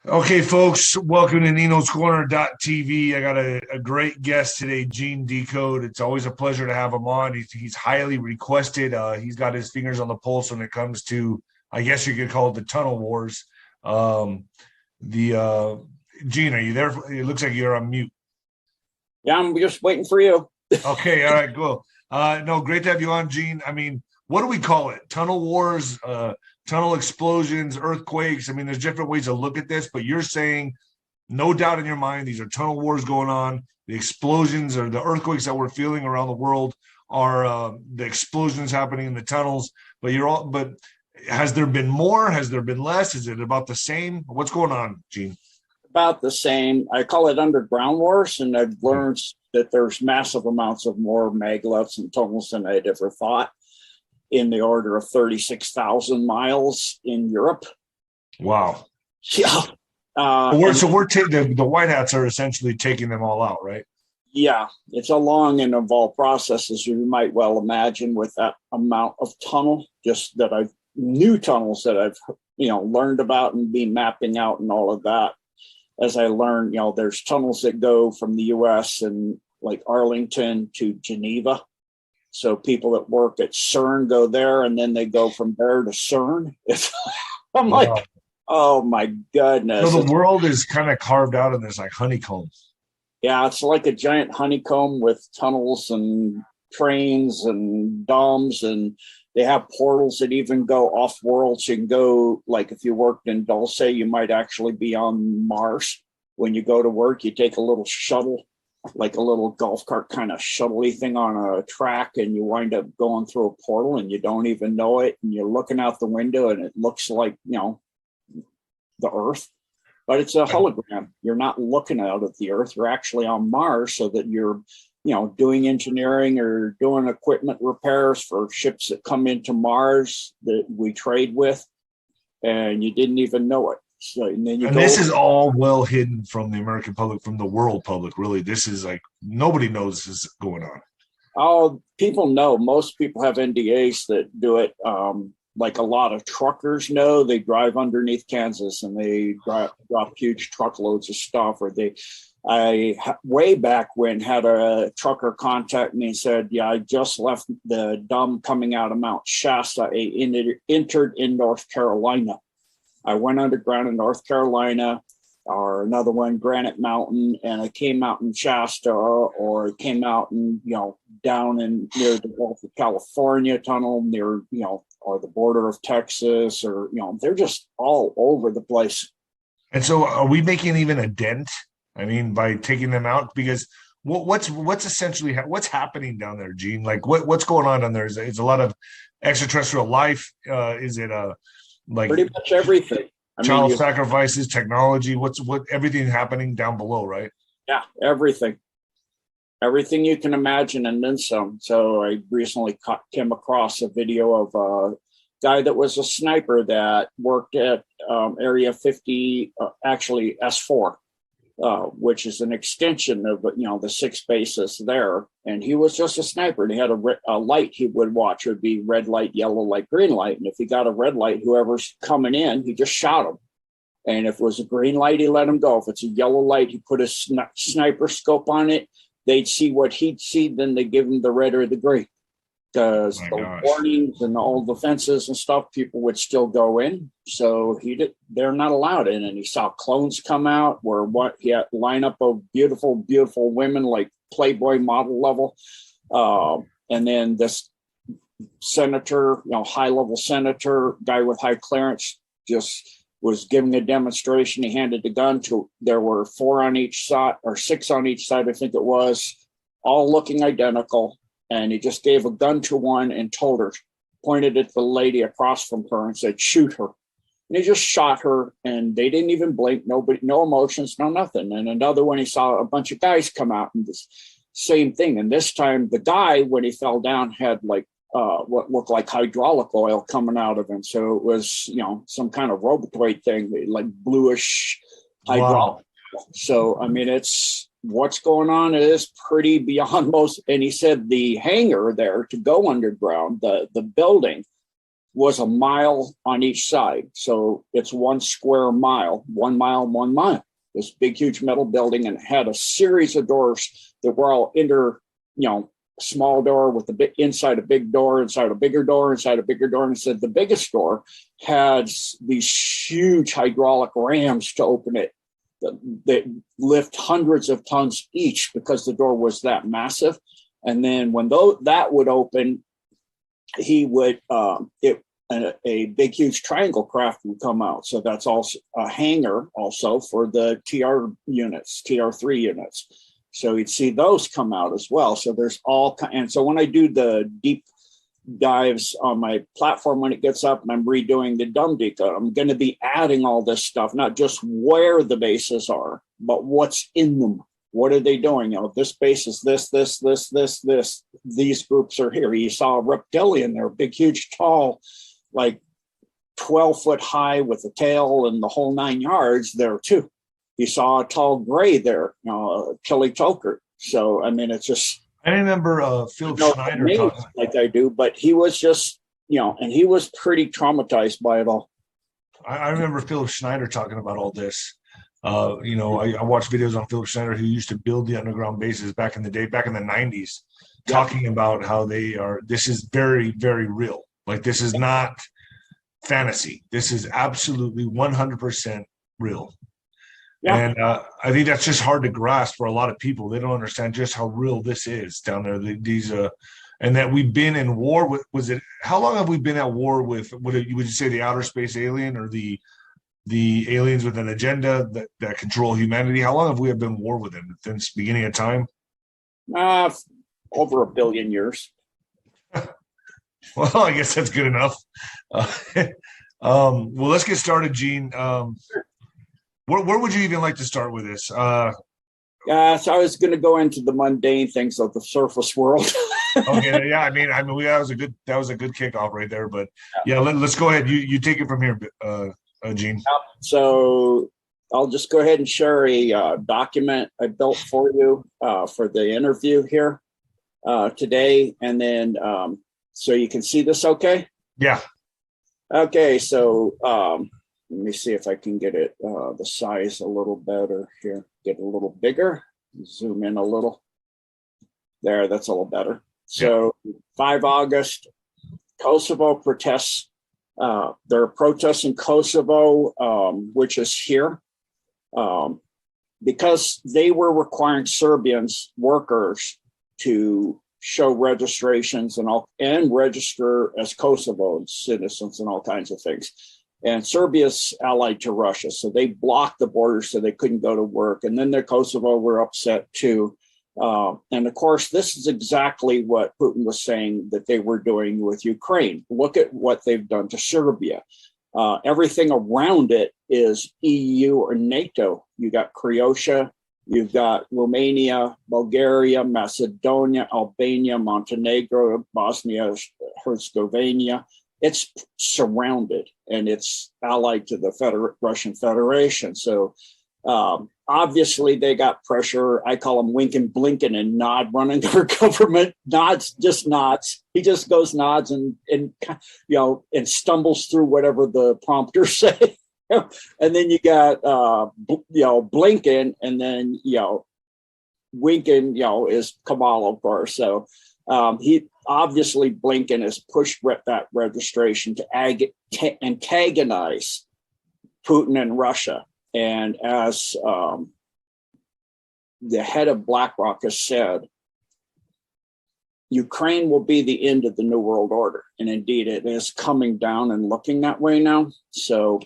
Okay, folks, welcome to Nino's Corner.tv. I got a great guest today, Gene Decode. It's always a pleasure to have him on. He's highly requested. He's got his fingers on the pulse when it comes to, I guess you could call it the tunnel wars. The Gene, are you there? It looks like you're on mute. Yeah, I'm just waiting for you. Okay, all right, cool. No, great to have you on, Gene. I mean, what do we call it? Tunnel wars, tunnel explosions, earthquakes. I mean, there's different ways to look at this, but you're saying, no doubt in your mind, these are tunnel wars going on. The explosions or the earthquakes that we're feeling around the world are the explosions happening in the tunnels. But has there been more? Has there been less? Is it about the same? What's going on, Gene? About the same. I call it underground wars, and I've learned that there's massive amounts of more megaliths and tunnels than I'd ever thought, in the order of 36,000 miles in Europe. Wow. Yeah. We're taking the white hats are essentially taking them all out, right? Yeah, it's a long and involved process, as you might well imagine, with that amount of tunnel. Just that I've new tunnels that I've learned about and been mapping out and all of that. As I learned, there's tunnels that go from the U.S. and like Arlington to Geneva. So people that work at CERN go there, and then they go from there to CERN. I'm Wow. like, oh my goodness. So the world is kind of carved out in this like honeycomb. Yeah, it's like a giant honeycomb with tunnels and trains and domes, and they have portals that even go off world. So you can go, like if you worked in Dulce, you might actually be on Mars. When you go to work, you take a little shuttle, like a little golf cart kind of shuttle-y thing on a track, and you wind up going through a portal and you don't even know it. And you're looking out the window and it looks like, the Earth, but it's a hologram. You're not looking out at the Earth. You're actually on Mars, so that you're, doing engineering or doing equipment repairs for ships that come into Mars that we trade with, and you didn't even know it. So, and then this is all well hidden from the American public, from the world public. Really, this is like nobody knows this is going on. Oh, people know. Most people have NDAs that do it. Like a lot of truckers know, they drive underneath Kansas and they drop huge truckloads of stuff. Or I way back when had a trucker contact me and said, "Yeah, I just left the dump coming out of Mount Shasta. I entered in North Carolina. I went underground in North Carolina." Or another one, Granite Mountain, and I came out in Shasta, or came out and down in near the Gulf of California tunnel, near or the border of Texas, or they're just all over the place. And so, are we making even a dent? I mean, by taking them out, because what's essentially what's happening down there, Gene? Like what's going on down there? Is a lot of extraterrestrial life? Is it like pretty much everything? Child sacrifices, technology, what everything happening down below, right? Yeah, everything you can imagine, and then some. So I recently came across a video of a guy that was a sniper that worked at Area 50, actually S4, which is an extension of the 6 bases there. And he was just a sniper, and he had a light he would watch. It would be red light, yellow light, green light. And if he got a red light, whoever's coming in, he just shot him. And if it was a green light, he let him go. If it's a yellow light, he put a sniper scope on it. They'd see what he'd see, then they give him the red or the green. Because the warnings and all the fences and stuff, people would still go in. So they're not allowed in. And he saw clones come out where he had a lineup of beautiful, beautiful women, like Playboy model level. And then this senator, high-level senator, guy with high clearance, just was giving a demonstration. He handed the gun there were 4 on each side, or 6 on each side, I think it was, all looking identical. And he just gave a gun to one and told her, pointed at the lady across from her and said, "Shoot her." And he just shot her, and they didn't even blink. Nobody, no emotions, no nothing. And another one, he saw a bunch of guys come out and this same thing. And this time the guy, when he fell down, had like what looked like hydraulic oil coming out of him. So it was, some kind of robotoid thing, like bluish hydraulic. Wow. So, I mean, what's going on is pretty beyond most. And he said the hangar there to go underground, the building was a mile on each side. So it's 1 square mile, 1 mile, 1 mile. This big, huge metal building, and it had a series of doors that were all small door with the big inside a big door, inside a bigger door, inside a bigger door. And it said the biggest door had these huge hydraulic rams to open it that lift hundreds of tons each because the door was that massive. And then when that would open, he would a big, huge triangle craft would come out. So that's also a hangar also for the TR3 units. So you'd see those come out as well. So there's and so when I do the deep dives on my platform, when it gets up and I'm redoing the dumb decode, I'm going to be adding all this stuff, not just where the bases are, but what's in them. What are they doing? This base is this. These groups are here. You saw a reptilian there, big, huge, tall, like 12-foot high with a tail and the whole 9 yards there too. You saw a tall gray there, Kelly Toker. So, I mean, it's just. I remember Philip Schneider talking like I do, but he was just, and he was pretty traumatized by it all. I remember Philip Schneider talking about all this. I watched videos on Philip Schneider, who used to build the underground bases back in the day, back in the 90s, talking about how this is very, very real. Like, this is not fantasy. This is absolutely 100% real. Yeah. And I think that's just hard to grasp for a lot of people. They don't understand just how real this is down there. And that we've been in war with. How long have we been at war with? Would you say the outer space alien or the aliens with an agenda that control humanity? How long have we been in war with them since the beginning of time? Over 1 billion years. Well, I guess that's good enough. Well, let's get started, Gene. Where would you even like to start with this? So I was going to go into the mundane things of the surface world. Okay, yeah. I mean, that was a good kickoff right there. But yeah, let's go ahead. You take it from here, Gene. So I'll just go ahead and share a document I built for you for the interview here today, and then so you can see this. Okay. Yeah. Okay. So. Let me see if I can get it the size a little better here. Get a little bigger. Zoom in a little. There, that's a little better. So 5 August, Kosovo protests. There are protests in Kosovo, which is here, because they were requiring Serbians, workers, to show registrations and register as Kosovo citizens and all kinds of things. And Serbia's allied to Russia, so they blocked the border so they couldn't go to work. And then the Kosovo were upset too. And of course, this is exactly what Putin was saying that they were doing with Ukraine. Look at what they've done to Serbia. Everything around it is EU or NATO. You got Croatia, you've got Romania, Bulgaria, Macedonia, Albania, Montenegro, Bosnia, Herzegovina. It's surrounded and it's allied to the Russian Federation. So obviously they got pressure. I call them wink and blinking and nod running their government. Nods, just nods. He just goes nods and stumbles through whatever the prompters say. And then you got blinking, and then winking is Kamala, of course. So he obviously Blinken has pushed that registration to antagonize Putin and Russia. And as the head of BlackRock has said, Ukraine will be the end of the New World Order. And indeed, it is coming down and looking that way now. So.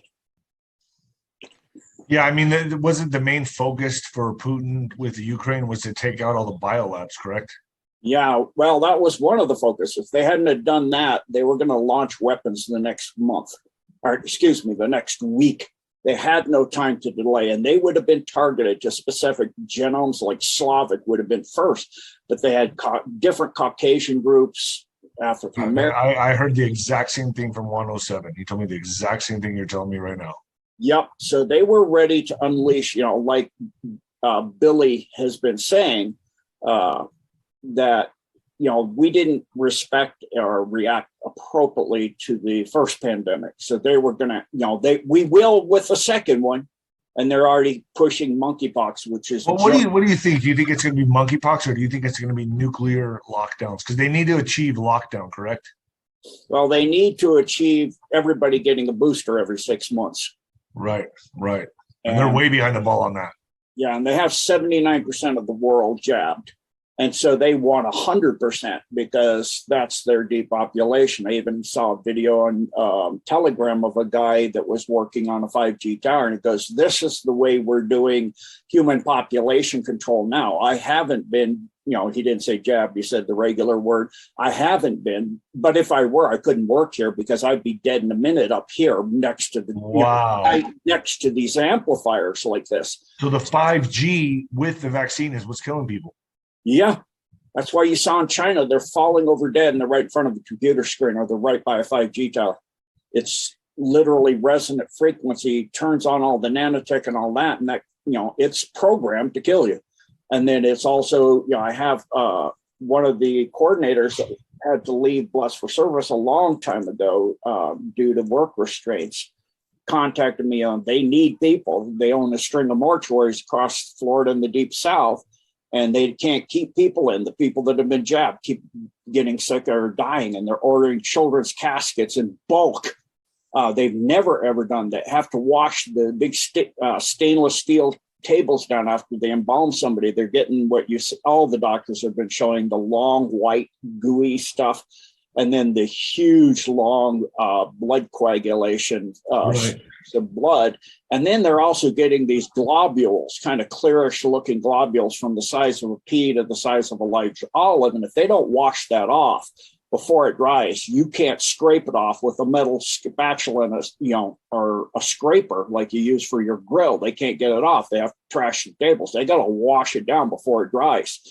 Yeah, I mean, it wasn't the main focus for Putin with the Ukraine was to take out all the biolabs, correct? Yeah, well, that was one of the focuses. If they hadn't have done that, they were going to launch weapons the next the next week. They had no time to delay, and they would have been targeted to specific genomes, like Slavic would have been first, but they had different Caucasian groups, African American. I heard the exact same thing from 107. He told me the exact same thing you're telling me right now. Yep. So they were ready to unleash, like Billy has been saying, that we didn't respect or react appropriately to the first pandemic. So they were going to, we will with the second one. And they're already pushing monkeypox, which is. Well, what do you think? Do you think it's going to be monkeypox, or do you think it's going to be nuclear lockdowns? Because they need to achieve lockdown, correct? Well, they need to achieve everybody getting a booster every 6 months. Right. And they're way behind the ball on that. Yeah, and they have 79% of the world jabbed. And so they want 100% because that's their depopulation. I even saw a video on Telegram of a guy that was working on a 5G tower, and it goes, this is the way we're doing human population control now. I haven't been, he didn't say jab, he said the regular word. I haven't been, but if I were, I couldn't work here because I'd be dead in a minute up here next to the next to these amplifiers like this. So the 5G with the vaccine is what's killing people. Yeah, that's why you saw in China, they're falling over dead and they're right in front of the computer screen, or they're right by a 5G tower. It's literally resonant frequency, turns on all the nanotech and all that. And that, it's programmed to kill you. And then it's also, I have one of the coordinators that had to leave Bless for Service a long time ago due to work restraints, contacted me on, they need people. They own a string of mortuaries across Florida and the deep South. And they can't keep people in. The people that have been jabbed keep getting sick or dying, and they're ordering children's caskets in bulk. They've never, ever done that. Have to wash the big stainless steel tables down after they embalm somebody. They're getting what all the doctors have been showing, the long, white, gooey stuff, and then the huge, long blood coagulation of blood. And then they're also getting these globules, kind of clearish looking globules from the size of a pea to the size of a large olive. And if they don't wash that off before it dries, you can't scrape it off with a metal spatula and or a scraper like you use for your grill. They can't get it off. They have to trash the tables. They got to wash it down before it dries.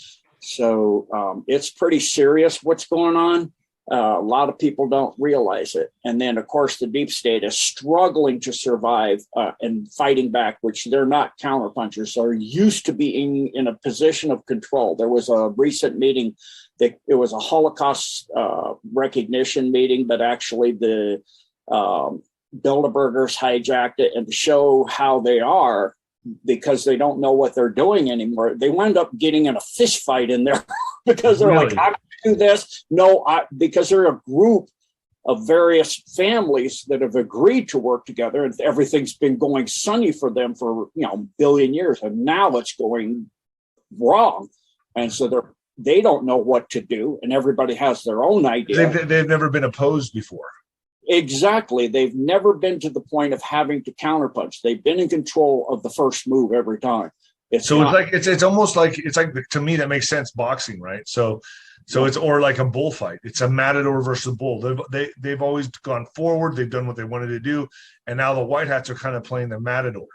So it's pretty serious what's going on. A lot of people don't realize it. And then, of course, the deep state is struggling to survive and fighting back, which they're not counterpunchers. They're used to being in a position of control. There was a recent meeting that it was a Holocaust recognition meeting, but actually the Bilderbergers hijacked it, and to show how they are, because they don't know what they're doing anymore. They wind up getting in a fist fight in there because they're like, how do you do this? No, because they're a group of various families that have agreed to work together, and everything's been going sunny for them for a billion years, and now it's going wrong. And so they don't know what to do, and everybody has their own idea. They've never been opposed before. Exactly. They've never been to the point of having to counterpunch. They've been in control of the first move every time. It's almost like to me that makes sense, boxing, right? So it's or like a bullfight. It's a matador versus a bull. They've always gone forward. They've done what they wanted to do, and now the white hats are kind of playing the matador.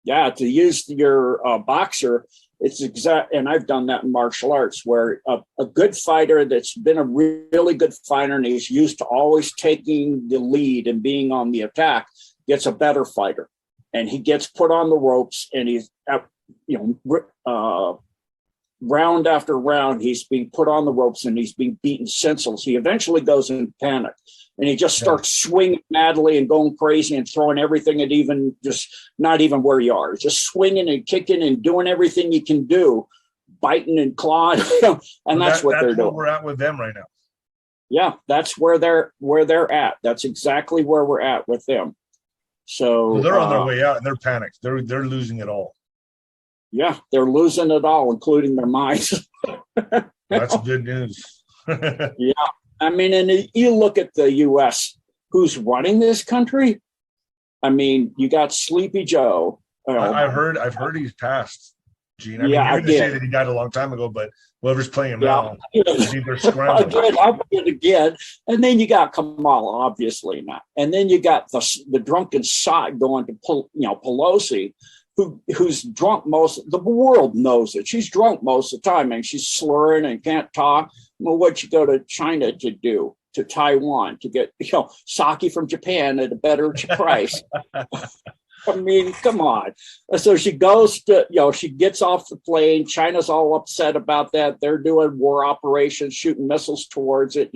Yeah, to use your boxer, it's exact. And I've done that in martial arts, where a good fighter that's been a really good fighter and he's used to always taking the lead and being on the attack gets a better fighter, and he gets put on the ropes, and he's round after round, he's being put on the ropes and he's being beaten senseless. He eventually goes into panic, and he just starts swinging madly and going crazy and throwing everything at not even where you are. Just swinging and kicking and doing everything you can do, biting and clawing. And that's what they're doing. We're at with them right now. Yeah, that's where they're at. That's exactly where we're at with them. So they're on their way out, and they're panicked. They're losing it all. Yeah, they're losing it all, including their minds. That's good news. Yeah. I mean, and you look at the U.S., who's running this country. I mean, you got Sleepy Joe. I've heard he's passed, Gene. I did say that he died a long time ago, but whoever's playing him now, they're scrambling. Again. And then you got Kamala, obviously not. And then you got the drunken sot going to Pelosi, who's drunk the world knows it. She's drunk most of the time, and she's slurring and can't talk. Well, what'd you go to China to do? To Taiwan to get sake from Japan at a better price. I mean, come on. So she goes to, she gets off the plane. China's all upset about that. They're doing war operations, shooting missiles towards it,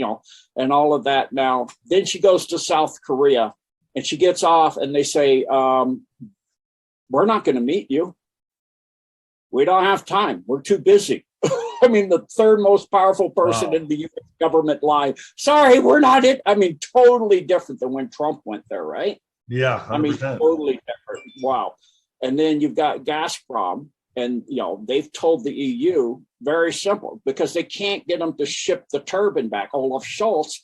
and all of that now. Then she goes to South Korea and she gets off and they say, we're not going to meet you. We don't have time. We're too busy. I mean, the third most powerful person in the U.S. government lied. Sorry, we're not it. I mean, totally different than when Trump went there, right? Yeah, 100%. I mean, totally different. Wow. And then you've got Gazprom, and they've told the EU very simple because they can't get them to ship the turbine back. Olaf Scholz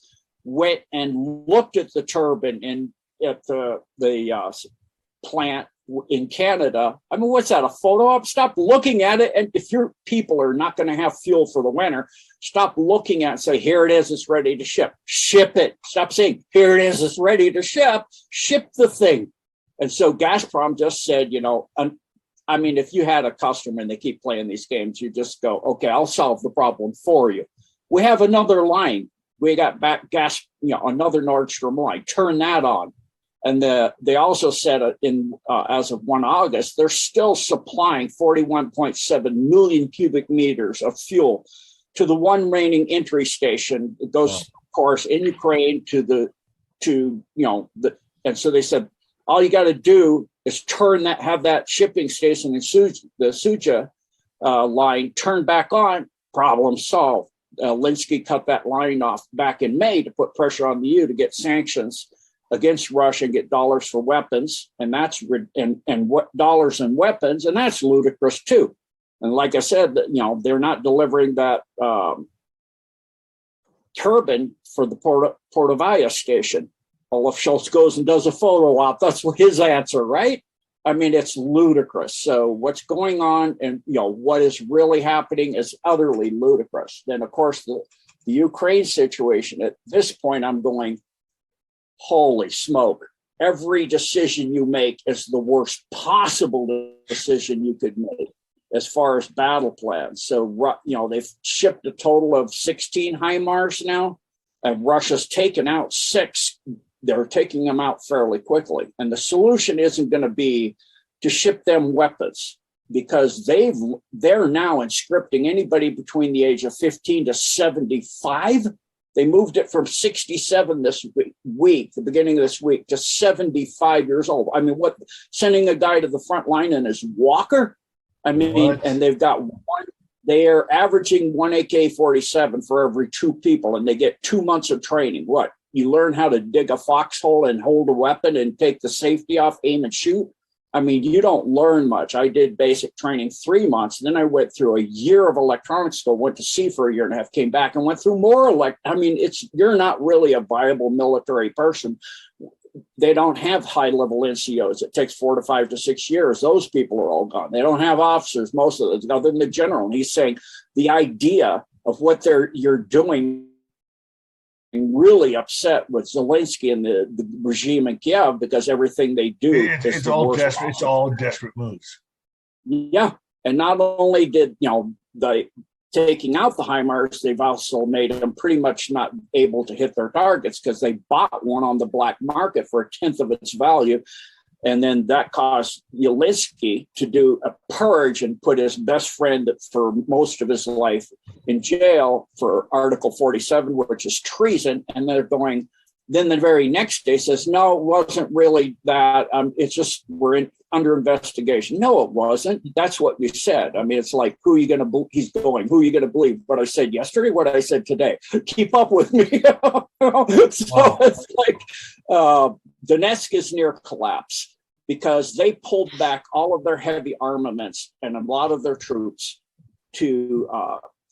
went and looked at the turbine at the plant in Canada. I mean, what's that, a photo op? Stop looking at it. And if your people are not going to have fuel for the winter, stop looking at it and say, here it is, it's ready to ship. Ship it. Stop saying, here it is, it's ready to ship. Ship the thing. And so Gazprom just said, I mean, if you had a customer and they keep playing these games, you just go, okay, I'll solve the problem for you. We have another line. We got back another Nord Stream line. Turn that on. And they also said as of 1 August, they're still supplying 41.7 million cubic meters of fuel to the one remaining entry station. It goes, of course, in Ukraine and so they said, all you got to do is have that shipping station in the Suja line turned back on, problem solved. Linsky cut that line off back in May to put pressure on the EU to get sanctions against Russia and get dollars for weapons, and that's what dollars and weapons, and that's ludicrous too. And like I said, they're not delivering that turbine for the Portovaya station. Olaf Scholz goes and does a photo op. That's what his answer, right? I mean, it's ludicrous. So what's going on and what is really happening is utterly ludicrous. Then, of course, the Ukraine situation. At this point, I'm going, holy smoke, every decision you make is the worst possible decision you could make as far as battle plans. So, they've shipped a total of 16 HIMARS now, and Russia's taken out 6. They're taking them out fairly quickly. And the solution isn't going to be to ship them weapons because they're now inscripting anybody between the age of 15 to 75. They moved it from 67 this week, the beginning of this week, to 75 years old. I mean, sending a guy to the front line in his walker? I mean, what? And they've got they are averaging one AK-47 for every 2 people, and they get 2 months of training. What? You learn how to dig a foxhole and hold a weapon and take the safety off, aim and shoot. I mean, you don't learn much. I did basic training 3 months. Then I went through a year of electronics school, went to sea for a year and a half, came back and went through more. I mean, you're not really a viable military person. They don't have high-level NCOs. It takes 4 to 5 to 6 years. Those people are all gone. They don't have officers, most of them, other than the general. And he's saying the idea of what you're doing really upset with Zelensky and the regime in Kiev because everything they do it's all desperate. It's all desperate moves. Yeah, and not only did the taking out the HIMARS, they've also made them pretty much not able to hit their targets because they bought one on the black market for 1/10 of its value. And then that caused Zelensky to do a purge and put his best friend for most of his life in jail for Article 47, which is treason. And they're going, then the very next day says, no, it wasn't really that. It's just we're under investigation. No, it wasn't. That's what you said. I mean, it's like, who are you going to he's going, who are you going to believe? What I said yesterday, what I said today. Keep up with me. It's like Donetsk is near collapse, because they pulled back all of their heavy armaments and a lot of their troops to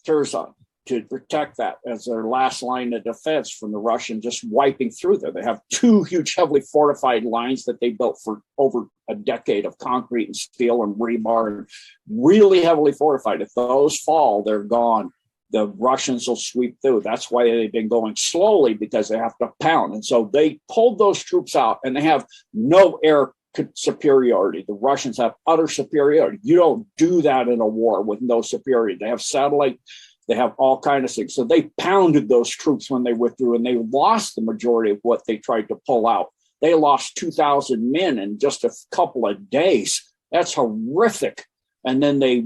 Kherson to protect that as their last line of defense from the Russian just wiping through there. They have 2 huge, heavily fortified lines that they built for over a decade of concrete and steel and rebar, and really heavily fortified. If those fall, they're gone. The Russians will sweep through. That's why they've been going slowly, because they have to pound. And so they pulled those troops out, and they have no air superiority. The Russians have utter superiority. You don't do that in a war with no superiority. They have satellite, they have all kinds of things. So they pounded those troops when they withdrew, and they lost the majority of what they tried to pull out. they lost 2,000 men in just a couple of days. That's horrific. And then they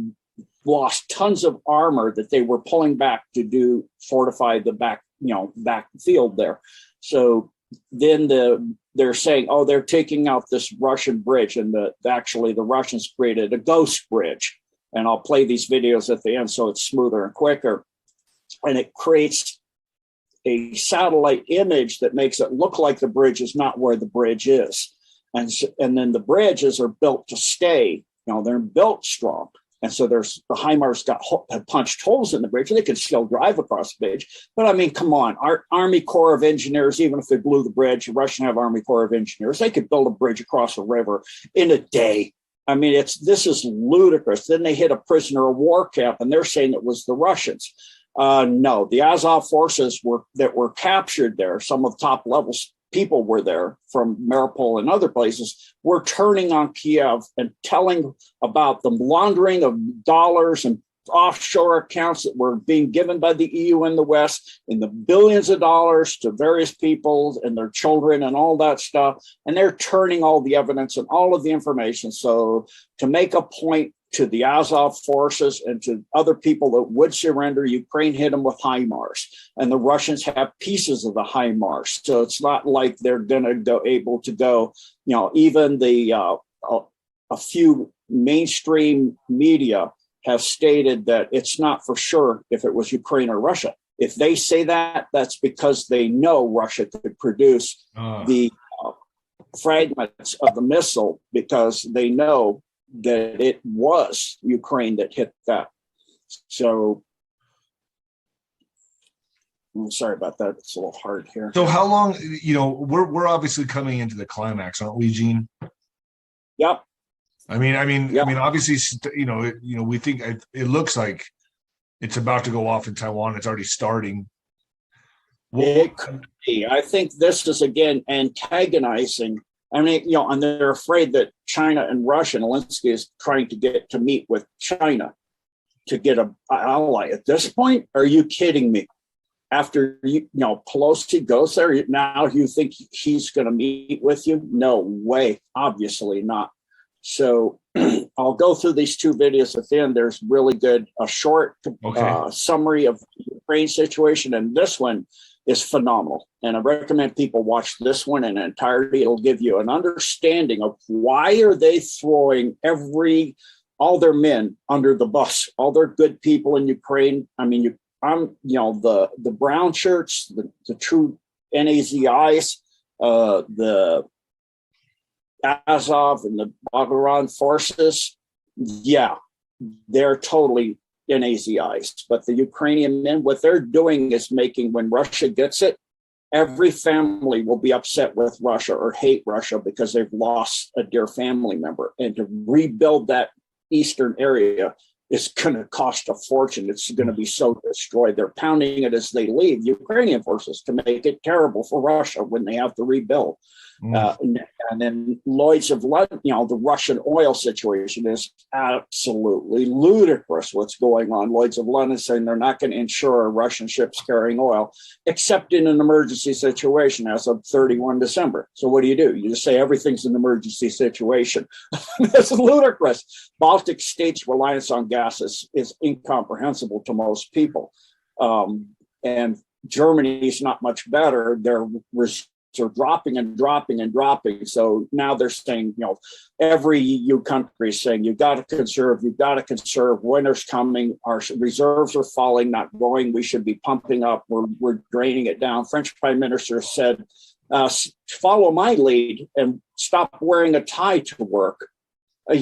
lost tons of armor that they were pulling back to fortify the back field there. So then they're saying, oh, they're taking out this Russian bridge, and actually the Russians created a ghost bridge. And I'll play these videos at the end so it's smoother and quicker. And it creates a satellite image that makes it look like the bridge is not where the bridge is. And then the bridges are built to stay. They're built strong. And so the HIMARS have punched holes in the bridge, and they can still drive across the bridge. But I mean, come on, our Army Corps of Engineers, even if they blew the bridge, the Russians have Army Corps of Engineers, they could build a bridge across a river in a day. I mean, this is ludicrous. Then they hit a prisoner of war camp, and they're saying it was the Russians. No, the Azov forces that were captured there, some of the top levels people were there from Mariupol and other places, were turning on Kiev and telling about the laundering of dollars and offshore accounts that were being given by the EU and the West in the billions of dollars to various people and their children and all that stuff. And they're turning all the evidence and all of the information. So to make a point to the Azov forces and to other people that would surrender, Ukraine hit them with HIMARS, and the Russians have pieces of the HIMARS. So it's not like they're going to go able to go, even a few mainstream media have stated that it's not for sure if it was Ukraine or Russia. If they say that, that's because they know Russia could produce the fragments of the missile, because they know that it was Ukraine that hit that. So I'm sorry about that. It's a little hard here. So how long, we're obviously coming into the climax, aren't we, Gene? Yep. I mean, Yep. obviously, we think it looks like it's about to go off in Taiwan. It's already starting. It could be. I think this is, again, antagonizing. I mean, and they're afraid that China and Russia, and Zelensky is trying to meet with China to get an ally. At this point, are you kidding me? After Pelosi goes there, now you think he's going to meet with you? No way. Obviously not. So I'll go through these two videos at the end. There's really a short summary of the Ukraine situation, and this one is phenomenal. And I recommend people watch this one in entirety. It'll give you an understanding of why are they throwing all their men under the bus, all their good people in Ukraine. I mean, the brown shirts, the true NAZIs, the Azov and the Bagaran forces. Yeah, they're totally NAZIs. But the Ukrainian men, what they're doing is making, when Russia gets it, every family will be upset with Russia or hate Russia because they've lost a dear family member. And to rebuild that eastern area is going to cost a fortune. It's going to be so destroyed. They're pounding it as they leave, Ukrainian forces, to make it terrible for Russia when they have to rebuild. And then Lloyd's of London, the Russian oil situation is absolutely ludicrous. What's going on? Lloyd's of London saying they're not going to insure Russian ships carrying oil, except in an emergency situation as of 31 December. So what do? You just say everything's an emergency situation. That's ludicrous. Baltic states' reliance on gas is incomprehensible to most people. And Germany's not much better. Their are dropping and dropping and dropping. So now they're saying, every EU country is saying, you've got to conserve, winter's coming, our reserves are falling, not growing, we should be pumping up, we're draining it down. French Prime Minister said, follow my lead and stop wearing a tie to work. I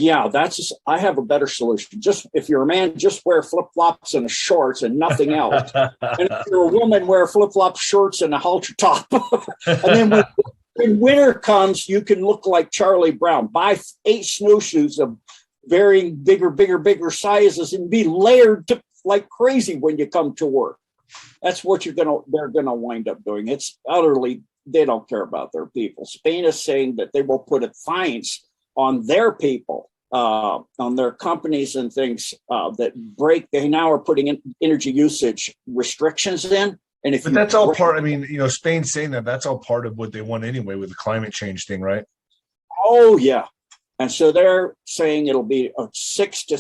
have a better solution. Just if you're a man, just wear flip-flops and shorts and nothing else. And if you're a woman, wear flip-flop shorts and a halter top. And then when winter comes, you can look like Charlie Brown. Buy 8 snowshoes of varying bigger sizes and be layered like crazy when you come to work. That's what they're gonna wind up doing. It's utterly, they don't care about their people. Spain is saying that they will put fines on their people, on their companies and things that break. They now are putting in energy usage restrictions in, And if But that's all part. I mean, Spain's saying that's all part of what they want anyway with the climate change thing, right? Oh yeah, and so they're saying it'll be a $6,000 to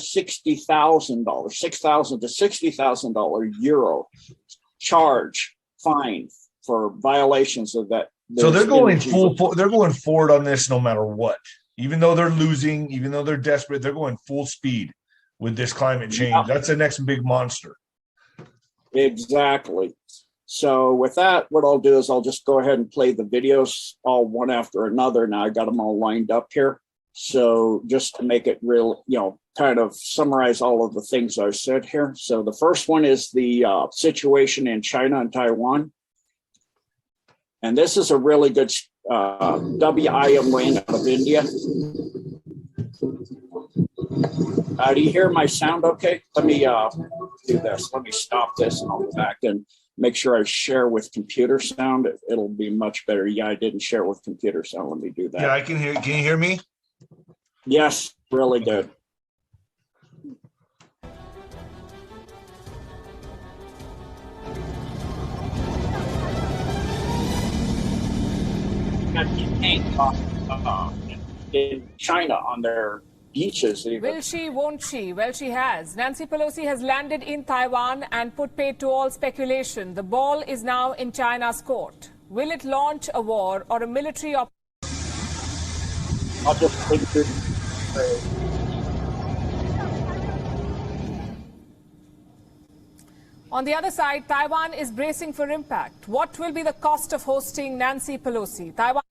$60,000 euro charge fine for violations of that. So they're going they're going forward on this no matter what. Even though they're losing, even though they're desperate, they're going full speed with this climate change. Yeah. That's the next big monster. Exactly. So with that, what I'll do is I'll just go ahead and play the videos all one after another. Now I got them all lined up here. So just to make it real, kind of summarize all of the things I said here. So the first one is the situation in China and Taiwan. And this is a really good WIM Wayne out of India. Do you hear my sound okay? Let me do this. Let me stop this and I'll go back and make sure I share with computer sound. It'll be much better. Yeah, I didn't share with computer sound. Let me do that. Yeah, I can hear. Can you hear me? Yes, really good. In China on their beaches. Even. Will she, won't she? Well, she has. Nancy Pelosi has landed in Taiwan and put paid to all speculation. The ball is now in China's court. Will it launch a war or a military operation? I'll just take this. On the other side, Taiwan is bracing for impact. What will be the cost of hosting Nancy Pelosi? Taiwan.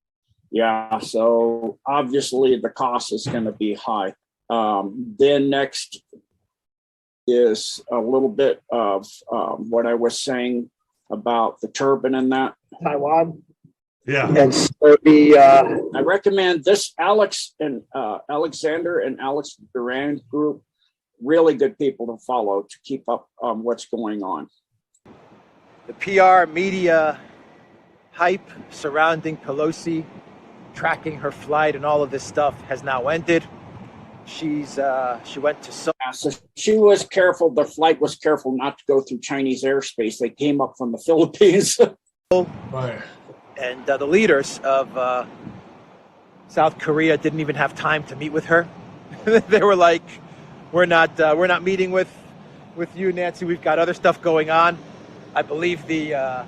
Yeah, so obviously the cost is going to be high. Then next is a little bit of what I was saying about the turbine and that. Taiwan. Yeah. And so I recommend this Alexander and Alex Duran group. Really good people to follow to keep up what's going on. The PR media hype surrounding Pelosi, tracking her flight and all of this stuff has now ended. She went to so she was careful. The flight was careful not to go through Chinese airspace. They came up from the Philippines. Right. And the leaders of South Korea didn't even have time to meet with her. They were like, "We're not meeting with you, Nancy. We've got other stuff going on." I believe the.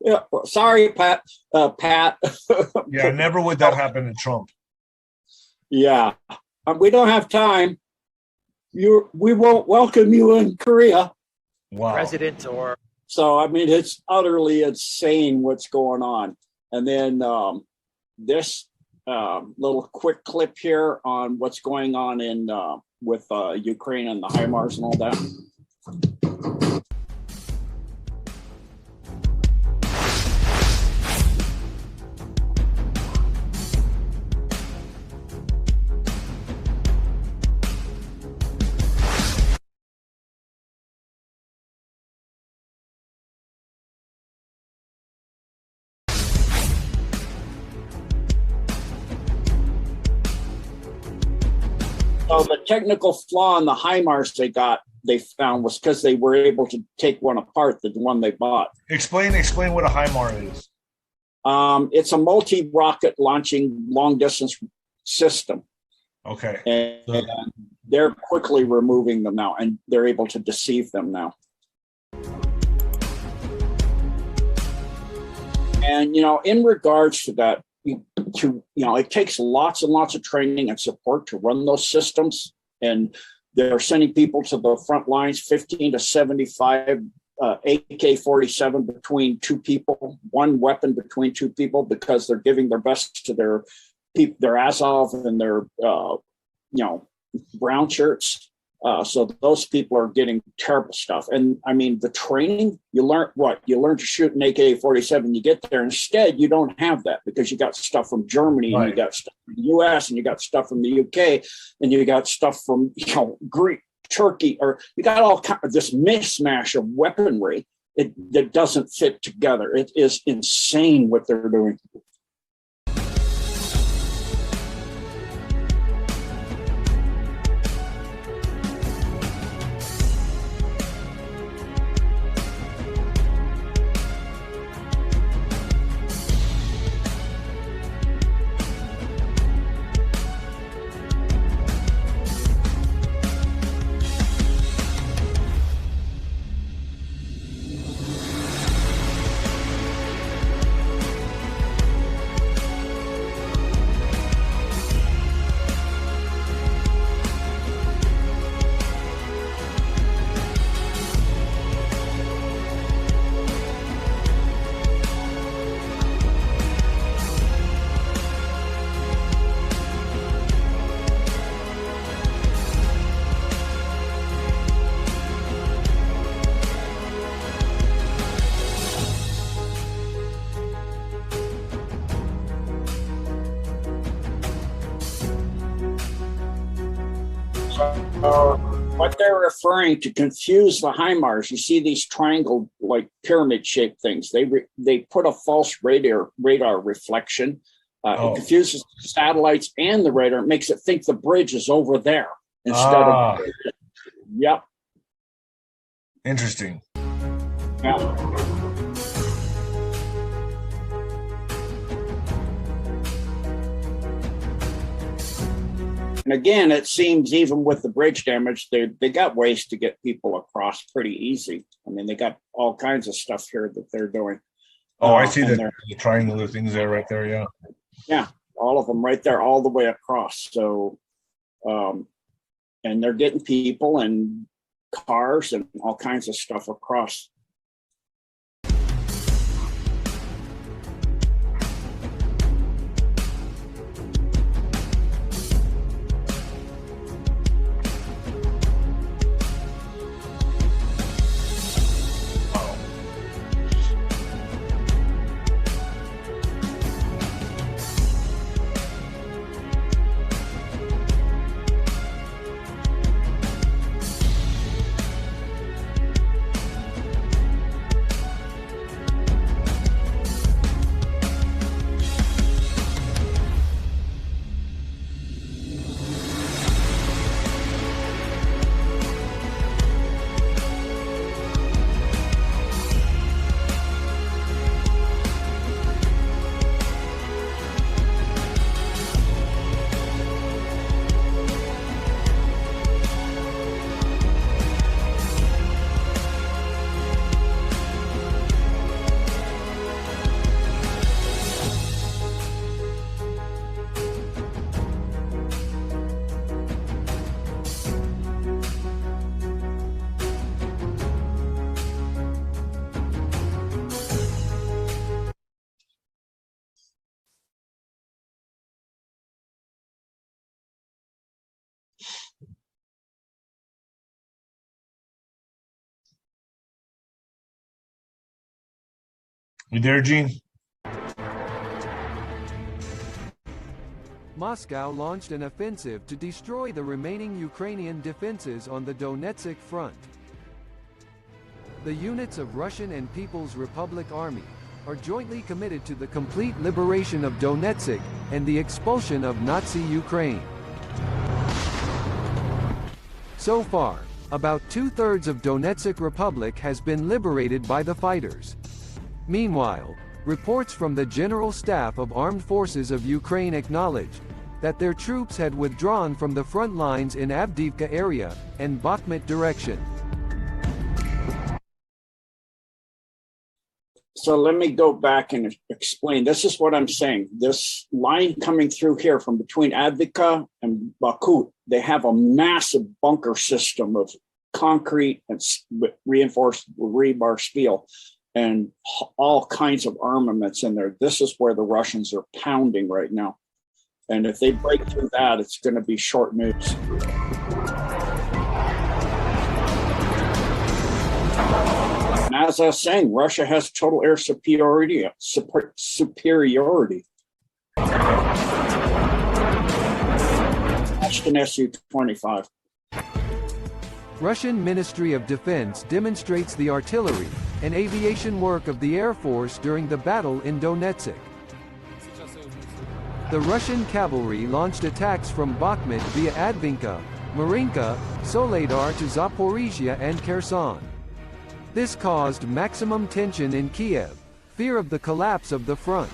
Yeah, sorry, Pat. Yeah, never would that happen to Trump. Yeah, we don't have time. We won't welcome you in Korea. Wow. President or. So I mean, it's utterly insane what's going on. And then this little quick clip here on what's going on in with Ukraine and the HIMARS and all that. So the technical flaw in the HIMARS they found was because they were able to take one apart, the one they bought. Explain what a HIMARS is. It's a multi-rocket launching long-distance system. Okay. And they're quickly removing them now, and they're able to deceive them now. And, in regards to that, it takes lots and lots of training and support to run those systems. And they're sending people to the front lines, 15 to 75 AK-47 between two people, one weapon between two people, because they're giving their best to their Azov and their, brown shirts. So those people are getting terrible stuff. And I mean, the training, you learn to shoot an AK-47, you get there. Instead, you don't have that because you got stuff from Germany, right, and you got stuff from the US, and you got stuff from the UK, and you got stuff from, Greek, Turkey, or you got all kind of this mishmash of weaponry that doesn't fit together. It is insane what they're doing. So what they're referring to confuse the HIMARS. You see these triangle like pyramid shaped things. They put a false radar reflection. It confuses satellites and the radar. It makes it think the bridge is over there instead of. Yep. Interesting. Yeah. And again, it seems even with the bridge damage, they got ways to get people across pretty easy. I mean, they got all kinds of stuff here that they're doing. Oh, I see the triangular things there, right there. Yeah. Yeah, all of them right there, all the way across. So, and they're getting people and cars and all kinds of stuff across. You there, Gene? Moscow launched an offensive to destroy the remaining Ukrainian defenses on the Donetsk front. The units of Russian and People's Republic Army are jointly committed to the complete liberation of Donetsk and the expulsion of Nazi Ukraine. So far, about two-thirds of Donetsk Republic has been liberated by the fighters. Meanwhile, reports from the General Staff of Armed Forces of Ukraine acknowledged that their troops had withdrawn from the front lines in Avdiivka area and Bakhmut direction. So let me go back and explain. This is what I'm saying. This line coming through here from between Avdiivka and Bakhmut, they have a massive bunker system of concrete and reinforced rebar steel and all kinds of armaments in there. This is where the Russians are pounding right now. And if they break through that, it's going to be short news. And as I was saying, Russia has total air superiority. That's an Su-25. Russian Ministry of Defense demonstrates the artillery and aviation work of the Air Force during the battle in Donetsk. The Russian cavalry launched attacks from Bakhmut via Avdiivka, Marinka, Soledar to Zaporizhia and Kherson. This caused maximum tension in Kiev, fear of the collapse of the front.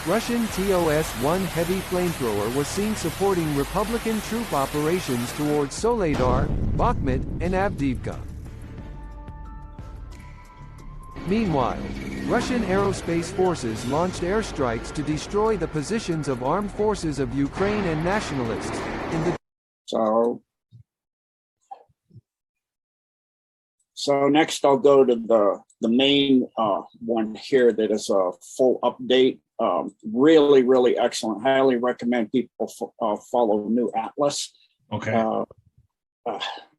Russian TOS-1 heavy flamethrower was seen supporting Republican troop operations towards Soledar, Bakhmut, and Avdiivka. Meanwhile, Russian aerospace forces launched airstrikes to destroy the positions of armed forces of Ukraine and nationalists in the. So next I'll go to the main one here that is a full update. Really, really excellent. Highly recommend people follow New Atlas. Okay. I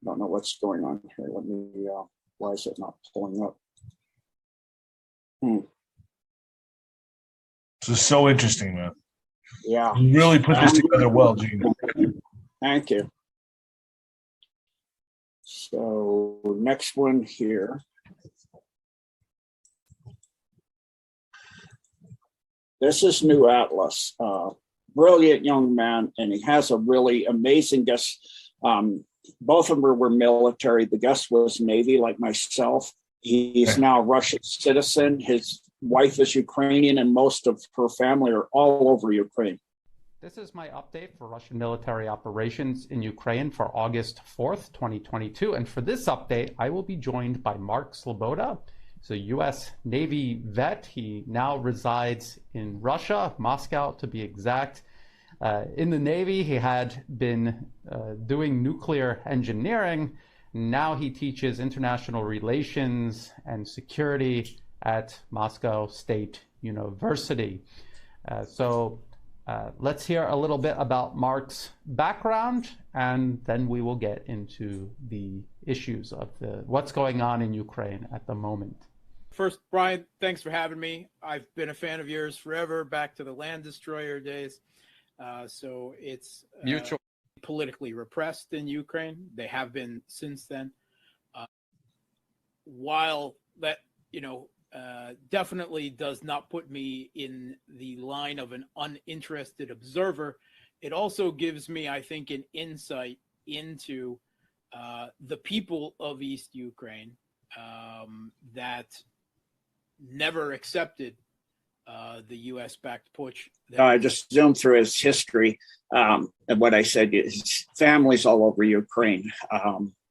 don't know what's going on here. Let me. Why is it not pulling up? This is so interesting, man. Yeah. You really put this together well, Gene. Thank you. So next one here. This is New Atlas. Brilliant young man, and he has a really amazing guest. Both of them were military. The guest was Navy, like myself. He's now a Russian citizen. His wife is Ukrainian, and most of her family are all over Ukraine. This is my update for Russian military operations in Ukraine for August 4th, 2022. And for this update, I will be joined by Mark Sloboda. He's a U.S. Navy vet. He now resides in Russia, Moscow to be exact. In the Navy, he had been doing nuclear engineering. Now he teaches international relations and security at Moscow State University. Let's hear a little bit about Mark's background, and then we will get into the issues of what's going on in Ukraine at the moment. First, Brian, thanks for having me. I've been a fan of yours forever, back to the Land Destroyer days. So it's mutual. Politically repressed in Ukraine. They have been since then. While that, definitely does not put me in the line of an uninterested observer, it also gives me, I think, an insight into the people of East Ukraine that never accepted the U.S.-backed putsch. I just zoomed through his history, and what I said, his family's all over Ukraine.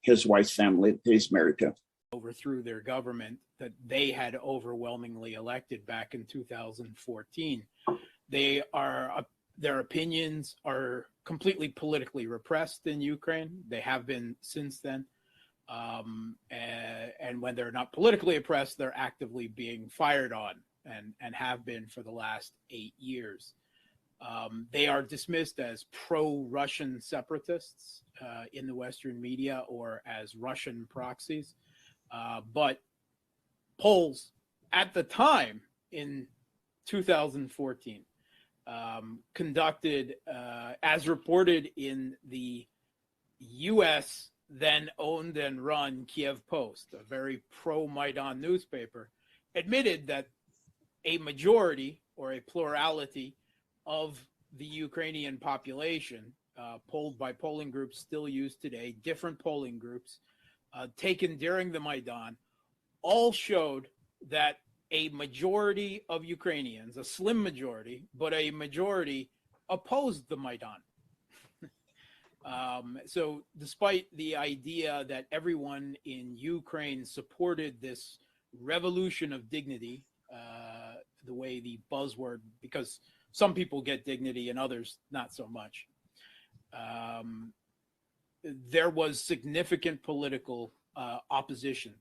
His wife's family he's married to. Overthrew their government that they had overwhelmingly elected back in 2014. Their opinions are completely politically repressed in Ukraine. They have been since then. And when they're not politically oppressed, they're actively being fired on and have been for the last 8 years. They are dismissed as pro-Russian separatists in the Western media or as Russian proxies. But polls at the time in 2014 conducted, as reported in the U.S. then owned and run Kiev Post, a very pro-Maidan newspaper, admitted that a majority or a plurality of the Ukrainian population, polled by polling groups still used today, different polling groups, taken during the Maidan, all showed that a majority of Ukrainians, a slim majority, but a majority opposed the Maidan. So despite the idea that everyone in Ukraine supported this revolution of dignity, the way the buzzword, because some people get dignity and others not so much, there was significant political opposition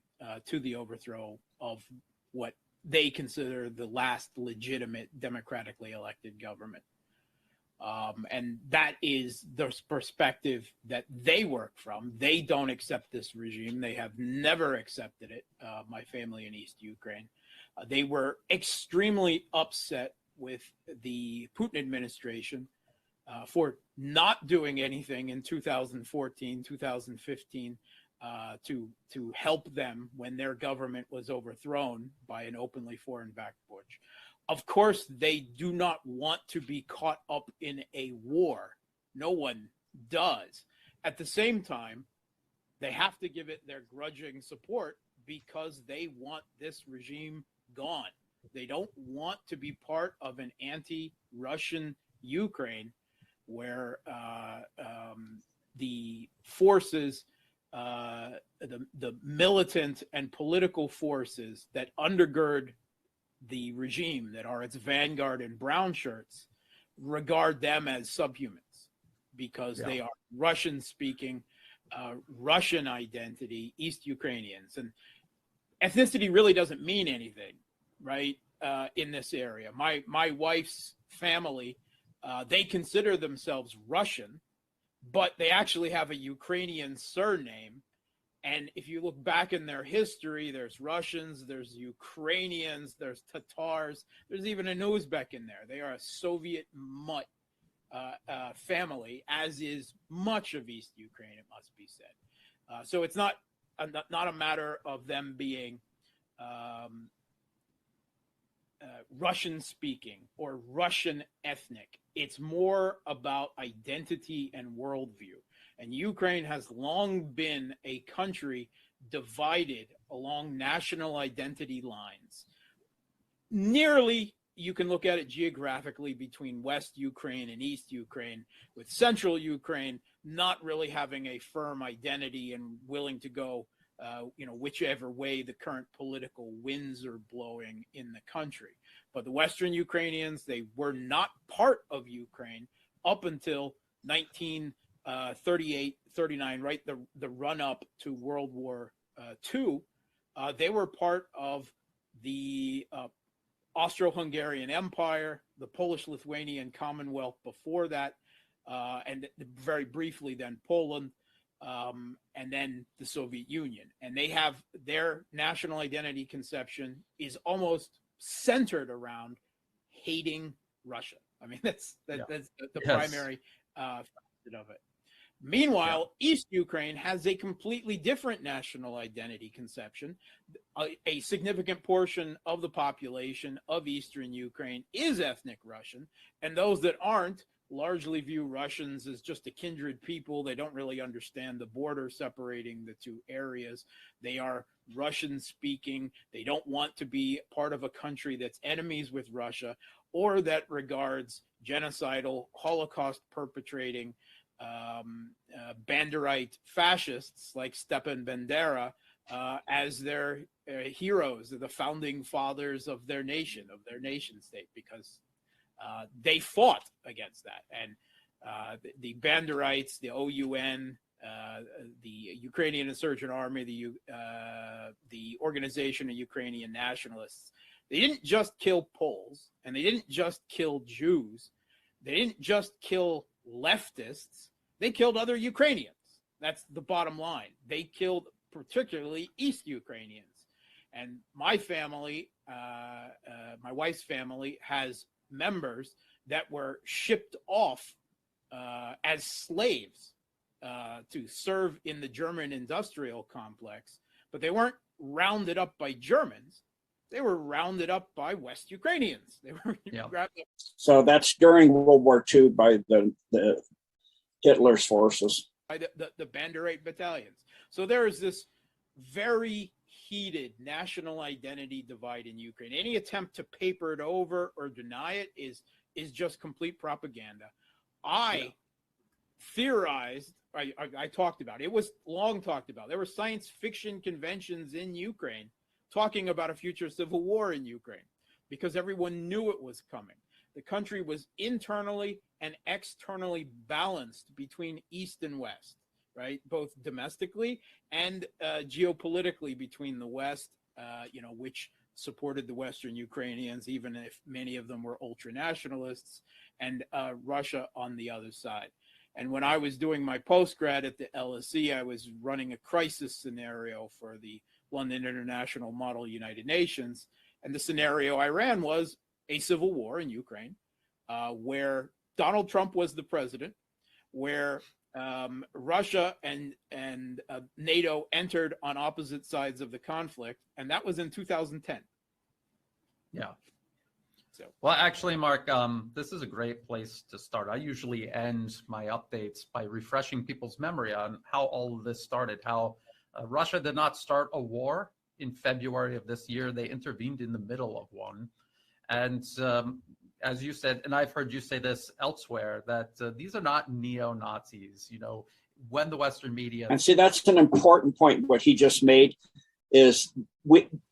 to the overthrow of what they consider the last legitimate democratically elected government. And that is the perspective that they work from. They don't accept this regime. They have never accepted it, my family in East Ukraine. They were extremely upset with the Putin administration for not doing anything in 2014, 2015 to help them when their government was overthrown by an openly foreign-backed putsch. Of course, they do not want to be caught up in a war. No one does. At the same time, they have to give it their grudging support because they want this regime gone. They don't want to be part of an anti-Russian Ukraine where the forces, the militant and political forces that undergird the regime, that are its vanguard and brown shirts, regard them as subhumans because they are Russian speaking, Russian identity, East Ukrainians. And ethnicity really doesn't mean anything, right? In this area. My wife's family, they consider themselves Russian, but they actually have a Ukrainian surname. And if you look back in their history, there's Russians, there's Ukrainians, there's Tatars, there's even an Uzbek in there. They are a Soviet mutt family, as is much of East Ukraine, it must be said. So it's not a matter of them being Russian speaking or Russian ethnic. It's more about identity and worldview. And Ukraine has long been a country divided along national identity lines. Nearly, you can look at it geographically between West Ukraine and East Ukraine, with Central Ukraine not really having a firm identity and willing to go whichever way the current political winds are blowing in the country. But the Western Ukrainians, they were not part of Ukraine up until 1938, 39, right? The run up to World War II. They were part of the Austro-Hungarian Empire, the Polish-Lithuanian Commonwealth before that, and very briefly then Poland, and then the Soviet Union. And they have their national identity conception is almost centered around hating Russia. I mean, that's the primary facet of it. Meanwhile, East Ukraine has a completely different national identity conception. A significant portion of the population of Eastern Ukraine is ethnic Russian, and those that aren't largely view Russians as just a kindred people. They don't really understand the border separating the two areas. They are Russian speaking. They don't want to be part of a country that's enemies with Russia or that regards genocidal, Holocaust perpetrating Banderite fascists like Stepan Bandera as their heroes, the founding fathers of their nation state, because they fought against that. And the Banderites, the OUN, the Ukrainian Insurgent Army, the Organization of Ukrainian Nationalists, they didn't just kill Poles, and they didn't just kill Jews. They didn't just kill leftists. They killed other Ukrainians. That's the bottom line. They killed particularly East Ukrainians. And my family, my wife's family, has members that were shipped off as slaves to serve in the German industrial complex, but they weren't rounded up by Germans. They were rounded up by West Ukrainians. They were grabbed up. So that's during World War II by the Hitler's forces. By the Banderite battalions. So there is this very heated national identity divide in Ukraine. Any attempt to paper it over or deny it is just complete propaganda. I theorized, I talked about it. It was long talked about. There were science fiction conventions in Ukraine talking about a future civil war in Ukraine because everyone knew it was coming. The country was internally and externally balanced between East and West, right? Both domestically and geopolitically between the West, which supported the Western Ukrainians, even if many of them were ultra-nationalists, and Russia on the other side. And when I was doing my postgrad at the LSE, I was running a crisis scenario for the London International Model United Nations. And the scenario I ran was a civil war in Ukraine, where Donald Trump was the president, where Russia and NATO entered on opposite sides of the conflict, and that was in 2010. Yeah. So, well, actually, Mark, this is a great place to start. I usually end my updates by refreshing people's memory on how all of this started, how Russia did not start a war in February of this year. They intervened in the middle of one. And as you said, and I've heard you say this elsewhere, that these are not neo-Nazis. When the Western media... And see, that's an important point. What he just made is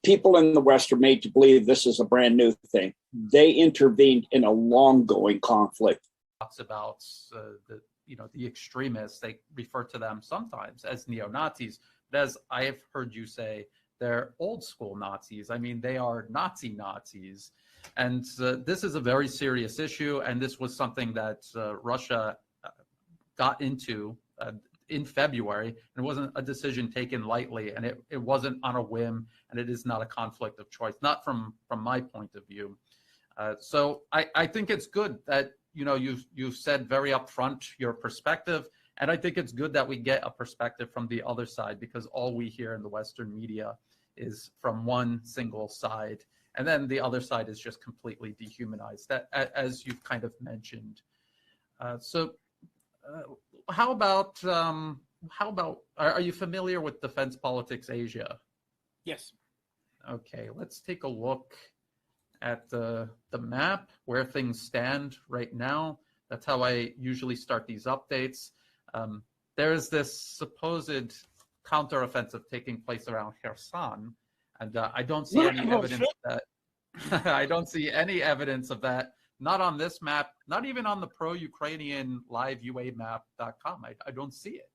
people in the West are made to believe this is a brand new thing. They intervened in a long-going conflict. Talks about the extremists. They refer to them sometimes as neo-Nazis. But as I have heard you say, they're old school Nazis. I mean, they are Nazis. And this is a very serious issue. And this was something that Russia got into in February. And it wasn't a decision taken lightly. And it wasn't on a whim. And it is not a conflict of choice, not from my point of view. So I think it's good that you've said very upfront your perspective, and I think it's good that we get a perspective from the other side, because all we hear in the Western media is from one single side, and then the other side is just completely dehumanized, that, as you've kind of mentioned. How about are you familiar with Defense Politics Asia? Yes. Okay, let's take a look at the map, where things stand right now. That's how I usually start these updates. There is this supposed counteroffensive taking place around Kherson, and I don't see any evidence of that. I don't see any evidence of that. Not on this map, not even on the pro-Ukrainian live UAmap.com. I don't see it.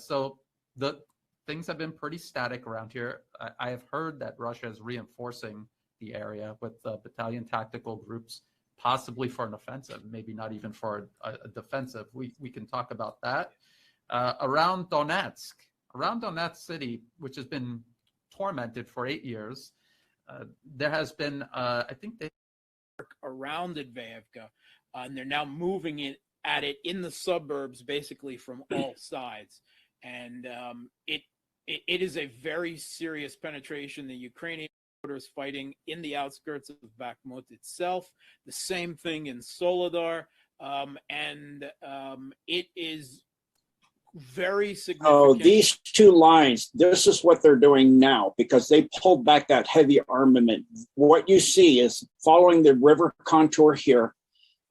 So the things have been pretty static around here. I have heard that Russia is reinforcing the area with battalion tactical groups, possibly for an offensive, maybe not even for a defensive. We can talk about that. Around Donetsk city, which has been tormented for 8 years, there has been, I think they around Advayevka, and they're now moving at it in the suburbs, basically from all sides. And it is a very serious penetration. The Ukrainian is fighting in the outskirts of Bakhmut itself. The same thing in Soledar, and it is very significant. Oh, these two lines, this is what they're doing now, because they pulled back that heavy armament. What you see is following the river contour here,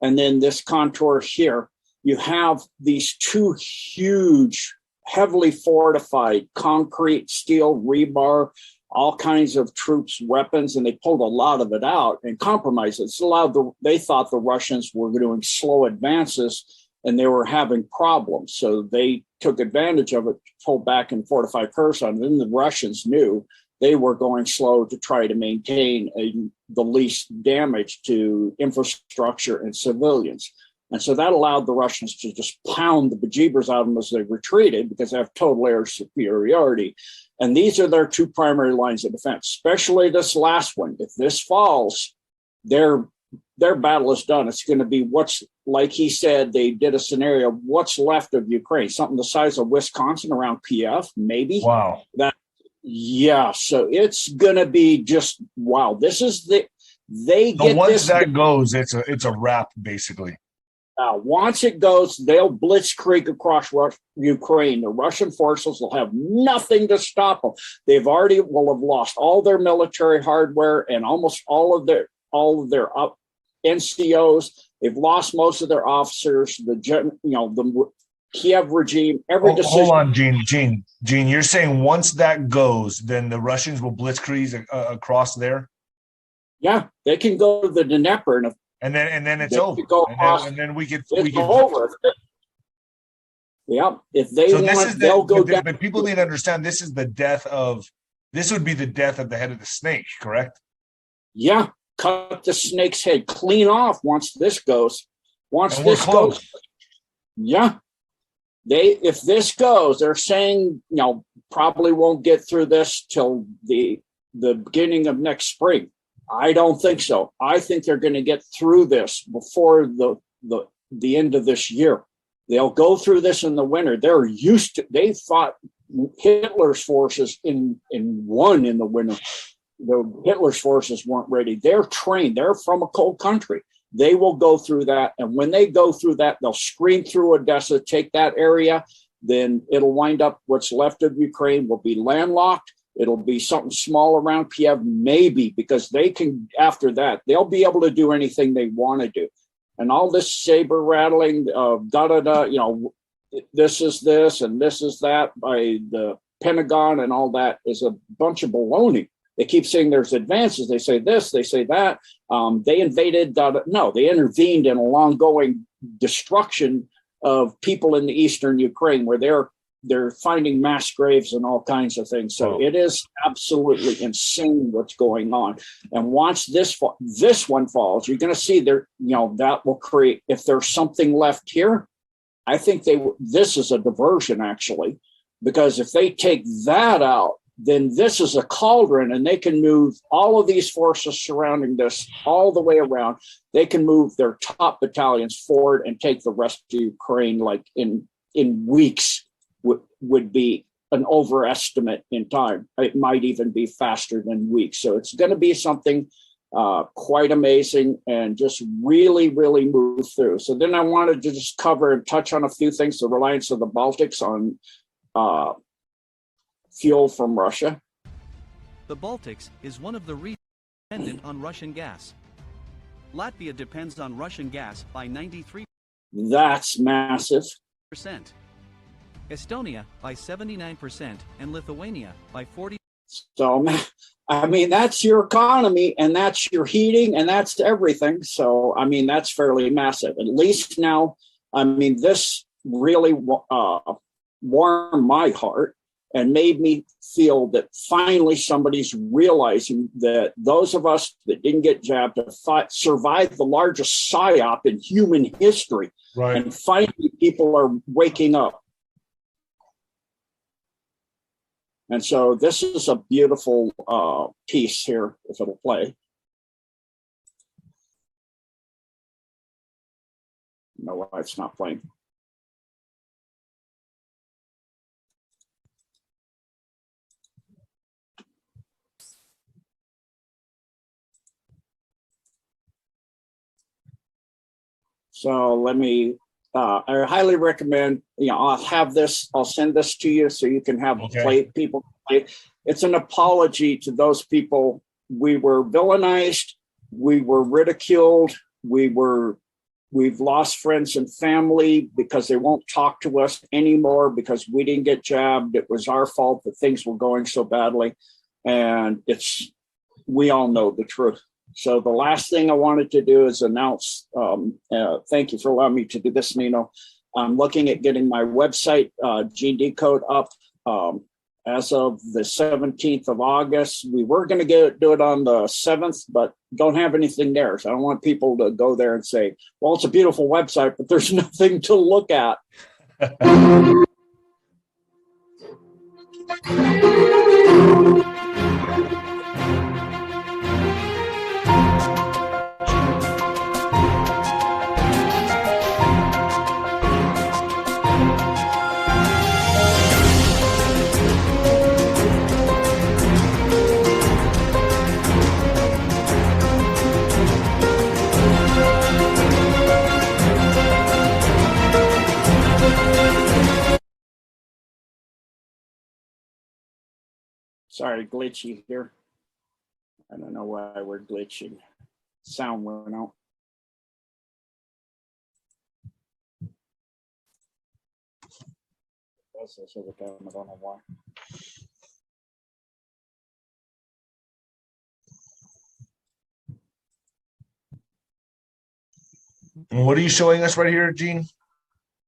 and then this contour here, you have these two huge, heavily fortified concrete, steel, rebar, all kinds of troops, weapons, and they pulled a lot of it out and compromised it. It's allowed they thought the Russians were doing slow advances and they were having problems. So they took advantage of it, pulled back and fortified Kherson. And then the Russians knew they were going slow to try to maintain the least damage to infrastructure and civilians. And so that allowed the Russians to just pound the bejeebers out of them as they retreated, because they have total air superiority. And these are their two primary lines of defense, especially this last one. If this falls, their battle is done. It's going to be like he said, they did a scenario, what's left of Ukraine, something the size of Wisconsin around Kiev, maybe. Wow. Yeah. So it's going to be just, wow. This is once that goes, it's a wrap, basically. Once it goes, they'll blitzkrieg across Ukraine. The Russian forces will have nothing to stop them. They've already will have lost all their military hardware and almost all of their NCOs. They've lost most of their officers. The Kiev regime. Hold on, Gene. You're saying once that goes, then the Russians will blitzkrieg across there? Yeah, they can go to the Dnieper and then it's over. And then we can over. Yeah, if they want, they'll go down. But people need to understand this would be the death of the head of the snake, correct? Yeah, cut the snake's head clean off once this goes. Yeah. If this goes, they're saying, probably won't get through this till the beginning of next spring. I don't think so. I think they're going to get through this before the end of this year. They'll go through this in the winter. They're used to. They fought Hitler's forces in the winter. Hitler's forces weren't ready. They're trained. They're from a cold country. They will go through that, and when they go through that, they'll scream through Odessa, take that area. Then it'll wind up. What's left of Ukraine will be landlocked. It'll be something small around Kiev, maybe, because they can, after that, they'll be able to do anything they want to do. And all this saber rattling, this is this and this is that by the Pentagon and all that is a bunch of baloney. They keep saying there's advances. They say this, they say that. They invaded, they intervened in a long-going destruction of people in the eastern Ukraine where they're finding mass graves and all kinds of things. So it is absolutely insane what's going on. And once this one falls, you're going to see that will create, if there's something left here, I think this is a diversion actually, because if they take that out, then this is a cauldron, and they can move all of these forces surrounding this all the way around. They can move their top battalions forward and take the rest of Ukraine like in weeks would be an overestimate in time. It might even be faster than weeks. So it's going to be something quite amazing and just really, really move through. So then I wanted to just cover and touch on a few things, the reliance of the Baltics on fuel from Russia. The Baltics is one of the regions dependent on Russian gas. Latvia depends on Russian gas by 93%. That's massive. Estonia by 79% and Lithuania by 40%. So, I mean, that's your economy and that's your heating and that's everything. So, I mean, that's fairly massive. At least now, I mean, this really warmed my heart and made me feel that finally somebody's realizing that those of us that didn't get jabbed have survived the largest psyop in human history. Right. And finally people are waking up. And so this is a beautiful piece here, if it'll play. No, why it's not playing. So let me, I highly recommend, I'll have this, I'll send this to you so you can have people play. It's an apology to those people. We were villainized, we were ridiculed, we've lost friends and family because they won't talk to us anymore because we didn't get jabbed. It was our fault that things were going so badly. And we all know the truth. So the last thing I wanted to do is announce, thank you for allowing me to do this, Nino. I'm looking at getting my website, Gene Decode, up as of the 17th of August. We were going to do it on the 7th, but don't have anything there. So I don't want people to go there and say, well, it's a beautiful website, but there's nothing to look at. Sorry, glitchy here. I don't know why we're glitching. Sound went out. Does this every time, I don't know why. And what are you showing us right here, Gene?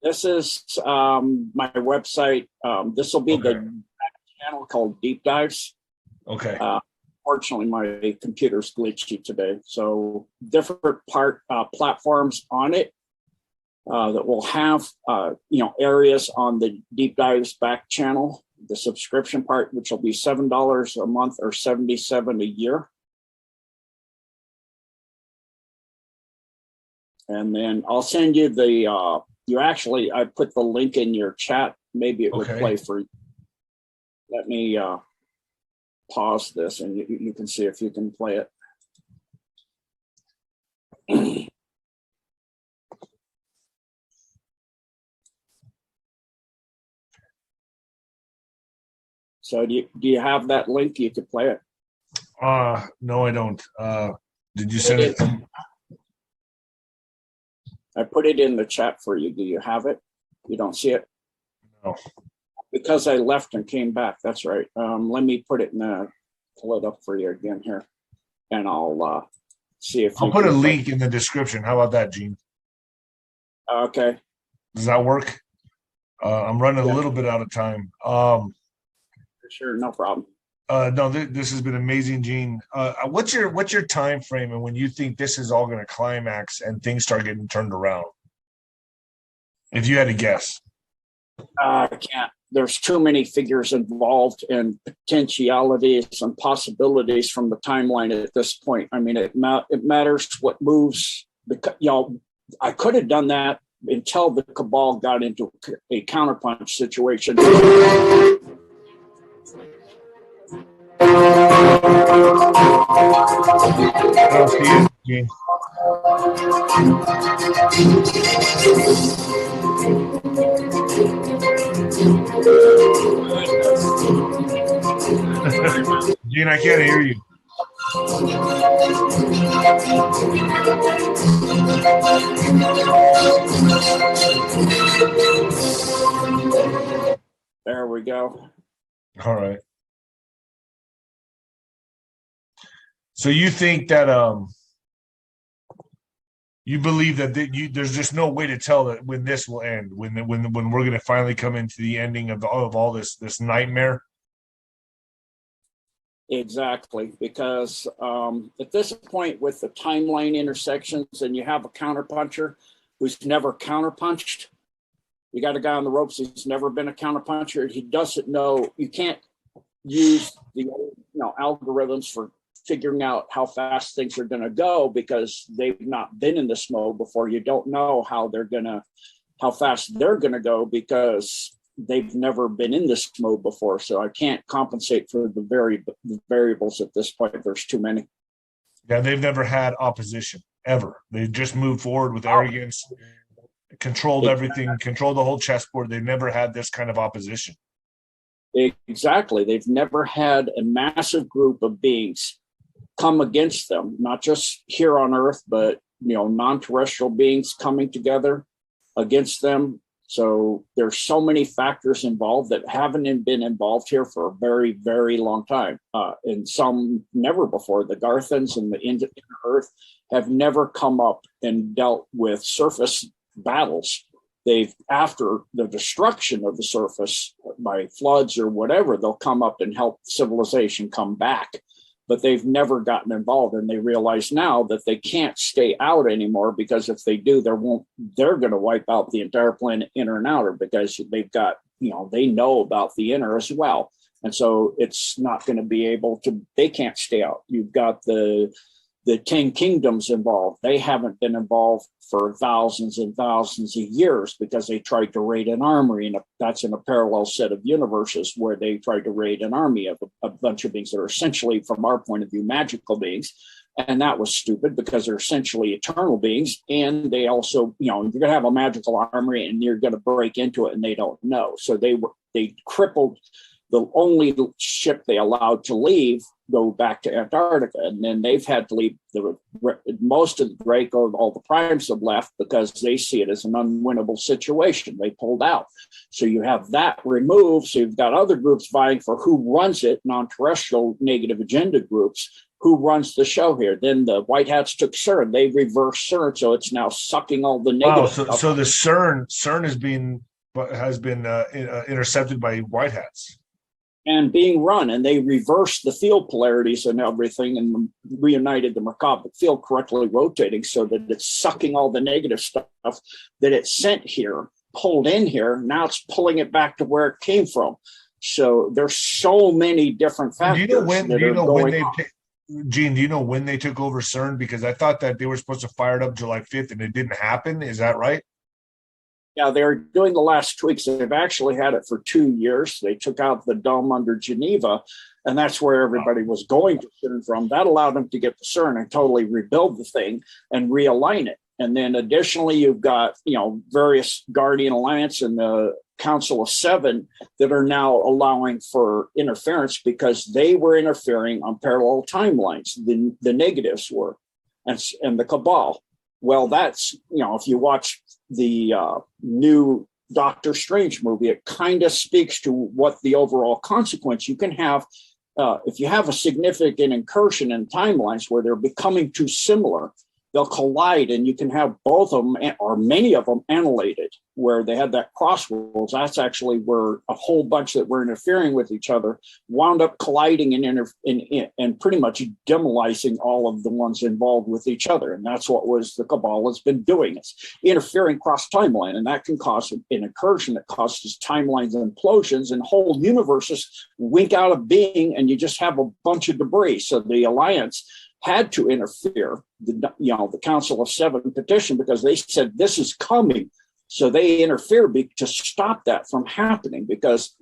This is my website. This will be the channel called Deep Dives. Okay. Fortunately, my computer's glitchy today. So different platforms on it that will have, areas on the Deep Dives back channel, the subscription part, which will be $7 a month or $77 a year. And then I'll send you the, I put the link in your chat. Maybe it would play for you. Let me pause this and you can see if you can play it. So do you have that link? You could play it. No, I don't. Did you send it? I put it in the chat for you. Do you have it? You don't see it? No. Because I left and came back. That's right. Let me put it pull it up for you again here, and I'll see if I'll put a link in the description. How about that, Gene? Okay. Does that work? I'm running a little bit out of time. Sure, no problem. No, this has been amazing, Gene. What's your time frame, and when you think this is all going to climax and things start getting turned around? If you had to guess. I can't. there's too many figures involved and potentialities and possibilities from the timeline at this point. I mean, it matters what moves. I could have done that until the cabal got into a counterpunch situation. Gene, I can't hear you. There we go. All right. So you think that you believe that there's just no way to tell that when this will end, when we're going to finally come into the ending of all this nightmare? Exactly, because at this point with the timeline intersections, and you have a counterpuncher who's never counterpunched. You got a guy on the ropes who's never been a counterpuncher. He doesn't know. You can't use the algorithms for figuring out how fast things are going to go because they've not been in this mode before. You don't know how fast they're going to go because they've never been in this mode before. So I can't compensate for the variables at this point. There's too many. Yeah, they've never had opposition ever. They just moved forward with arrogance, controlled everything, controlled the whole chessboard. They've never had this kind of opposition. Exactly. They've never had a massive group of beings come against them, not just here on Earth, but non-terrestrial beings coming together against them. So there's so many factors involved that haven't been involved here for a very, very long time. And some never before. The Garthans and the Inner Earth have never come up and dealt with surface battles. After the destruction of the surface by floods or whatever, they'll come up and help civilization come back. But they've never gotten involved, and they realize now that they can't stay out anymore because if they do, they're going to wipe out the entire planet, inner and outer, because they've got, they know about the inner as well. And so it's not going to be able to, they can't stay out. You've got the 10 kingdoms involved. They haven't been involved for thousands and thousands of years because they tried to raid an armory, and that's in a parallel set of universes where they tried to raid an army of a bunch of beings that are essentially, from our point of view, magical beings. And that was stupid because they're essentially eternal beings. And they also, you're going to have a magical armory and you're going to break into it and they don't know. So they crippled the only ship they allowed to leave, go back to Antarctica. And then they've had to leave most of the Draco, all the primes have left because they see it as an unwinnable situation. They pulled out. So you have that removed. So you've got other groups vying for who runs it, non-terrestrial negative agenda groups, who runs the show here. Then the White Hats took CERN. They reversed CERN. So it's now sucking all the negative. Wow, so the CERN has been intercepted by White Hats. And being run, and they reversed the field polarities and everything and reunited the Merkaba field correctly rotating so that it's sucking all the negative stuff that it sent here, pulled in here. Now it's pulling it back to where it came from. So there's so many different factors. Gene, do you know when they took over CERN? Because I thought that they were supposed to fire it up July 5th and it didn't happen. Is that right? Yeah, they're doing the last tweaks. They've actually had it for 2 years. They took out the dome under Geneva, and that's where everybody was going to CERN from. That allowed them to get to CERN and totally rebuild the thing and realign it. And then additionally, you've got, various Guardian Alliance and the Council of Seven that are now allowing for interference because they were interfering on parallel timelines. The negatives were, and the Cabal. Well, that's, if you watch the new Doctor Strange movie, it kind of speaks to what the overall consequence you can have if you have a significant incursion in timelines where they're becoming too similar. they'll collide, and you can have both of them or many of them annihilated, where they had that crossroads. That's actually where a whole bunch that were interfering with each other wound up colliding and pretty much demolizing all of the ones involved with each other. And that's what the cabal has been doing. It's interfering cross timeline, and that can cause an incursion that causes timelines and implosions, and whole universes wink out of being, and you just have a bunch of debris. So the Alliance had to interfere, the Council of Seven petition, because they said this is coming. So they interfered to stop that from happening, because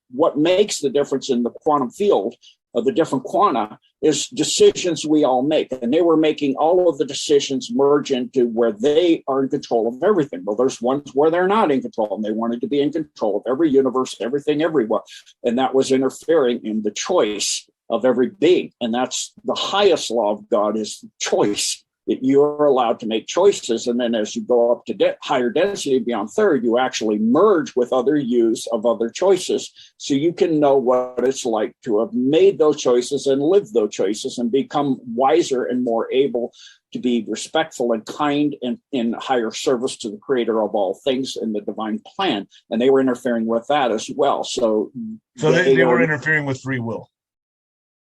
what makes the difference in the quantum field of the different quanta is decisions we all make. And they were making all of the decisions merge into where they are in control of everything. Well, there's ones where they're not in control, and they wanted to be in control of every universe, everything, everywhere. And that was interfering in the choice of every being. And that's the highest law of God, is choice. You're allowed to make choices. And then as you go up to higher density beyond third, you actually merge with other use of other choices. So you can know what it's like to have made those choices and live those choices and become wiser and more able to be respectful and kind and in higher service to the creator of all things in the divine plan. And they were interfering with that as well. So they were interfering with free will.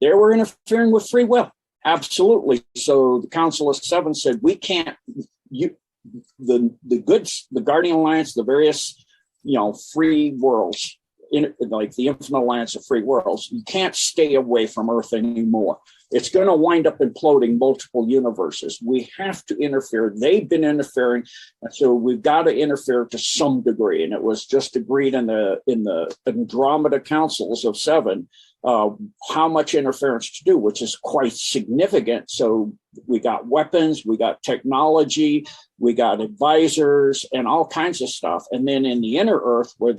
They were interfering with free will. Absolutely. So the Council of Seven said, we can't, the Guardian Alliance, the various, free worlds, like the Infinite Alliance of Free Worlds, you can't stay away from Earth anymore. It's going to wind up imploding multiple universes. We have to interfere. They've been interfering. And so we've got to interfere to some degree. And it was just agreed in the Andromeda Councils of Seven, how much interference to do, which is quite significant. So we got weapons, we got technology, we got advisors, and all kinds of stuff. And then in the inner Earth, where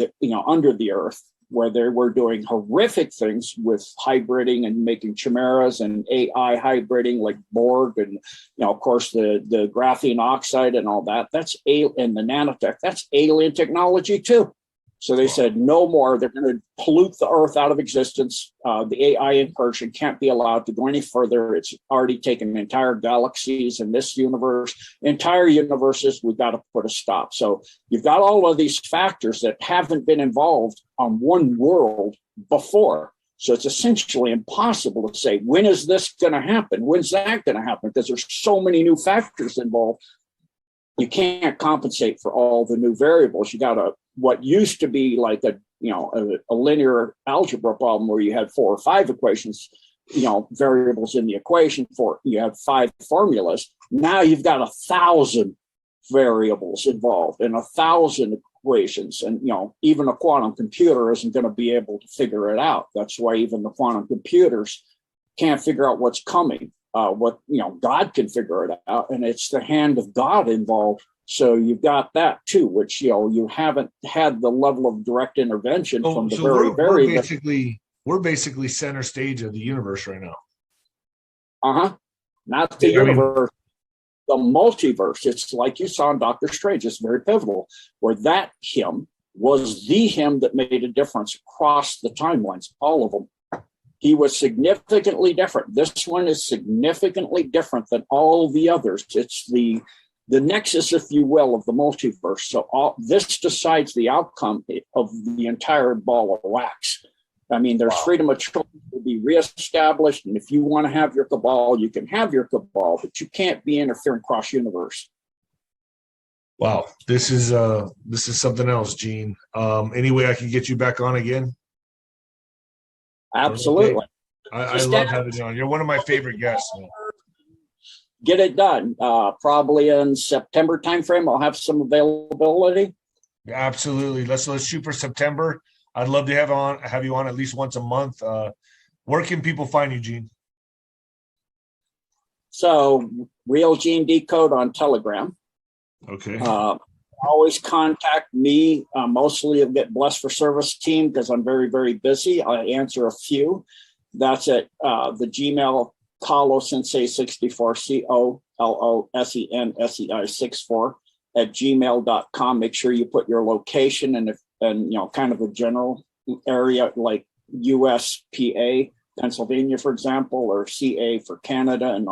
under the Earth, where they were doing horrific things with hybriding and making chimeras and AI hybriding like Borg, and of course the graphene oxide and all that. And the nanotech. That's alien technology too. So they said no more. They're going to pollute the Earth out of existence. The AI incursion can't be allowed to go any further. It's already taken entire galaxies in this universe, entire universes. We've got to put a stop. So you've got all of these factors that haven't been involved on one world before. So it's essentially impossible to say, when is this going to happen? When's that going to happen? Because there's so many new factors involved. You can't compensate for all the new variables. You got to, what used to be like a linear algebra problem where you had 4 or 5 equations, variables in the equation, you have 5 formulas. Now you've got 1,000 variables involved and 1,000 equations. And, even a quantum computer isn't going to be able to figure it out. That's why even the quantum computers can't figure out what's coming. God can figure it out, and it's the hand of God involved. So you've got that too, which you haven't had the level of direct intervention from the we're basically center stage of the universe right now. Not the universe, the multiverse. It's like you saw in Doctor Strange. It's very pivotal, where that him was the him that made a difference across the timelines, all of them. He was significantly different. This one is significantly different than all the others. It's the nexus, if you will, of the multiverse. So this decides the outcome of the entire ball of wax. I mean, there's freedom of choice to be reestablished. And if you want to have your cabal, you can have your cabal, but you can't be interfering cross universe. Wow. This is something else, Gene. Any way I can get you back on again? Absolutely. Okay. I love having you on. You're one of my favorite guests. Man. Get it done. Probably in September timeframe, I'll have some availability. Absolutely. Let's shoot for September. I'd love to have you on at least once a month. Where can people find you, Gene? So, Real Gene Decode on Telegram. Okay. Always contact me. Mostly I'll get Blessed for Service team because I'm very, very busy. I answer a few. That's at the Gmail Colosensei64, COLOSENSEI 64 at gmail.com. Make sure you put your location and kind of a general area like US, PA, Pennsylvania, for example, or CA for Canada, and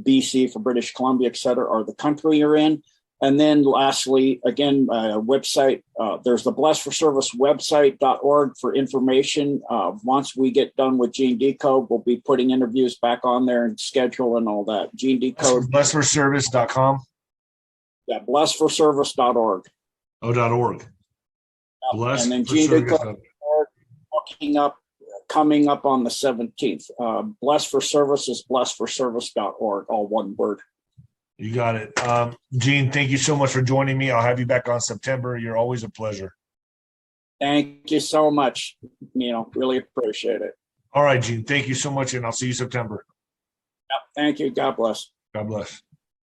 BC for British Columbia, et cetera, or the country you're in. And then lastly, again, website, there's the Bless for Service website.org for information. Once we get done with Gene Decode, we'll be putting interviews back on there and schedule and all that. Gene Decode. Blessforservice.com. Yeah, blessforservice.org. .org. Bless and then for Gene service. Decode coming up on the 17th. Bless for Service is blessforservice.org, all one word. You got it. Gene, thank you so much for joining me. I'll have you back on September. You're always a pleasure. Thank you so much. Really appreciate it. All right, Gene. Thank you so much, and I'll see you September. Thank you. God bless. God bless.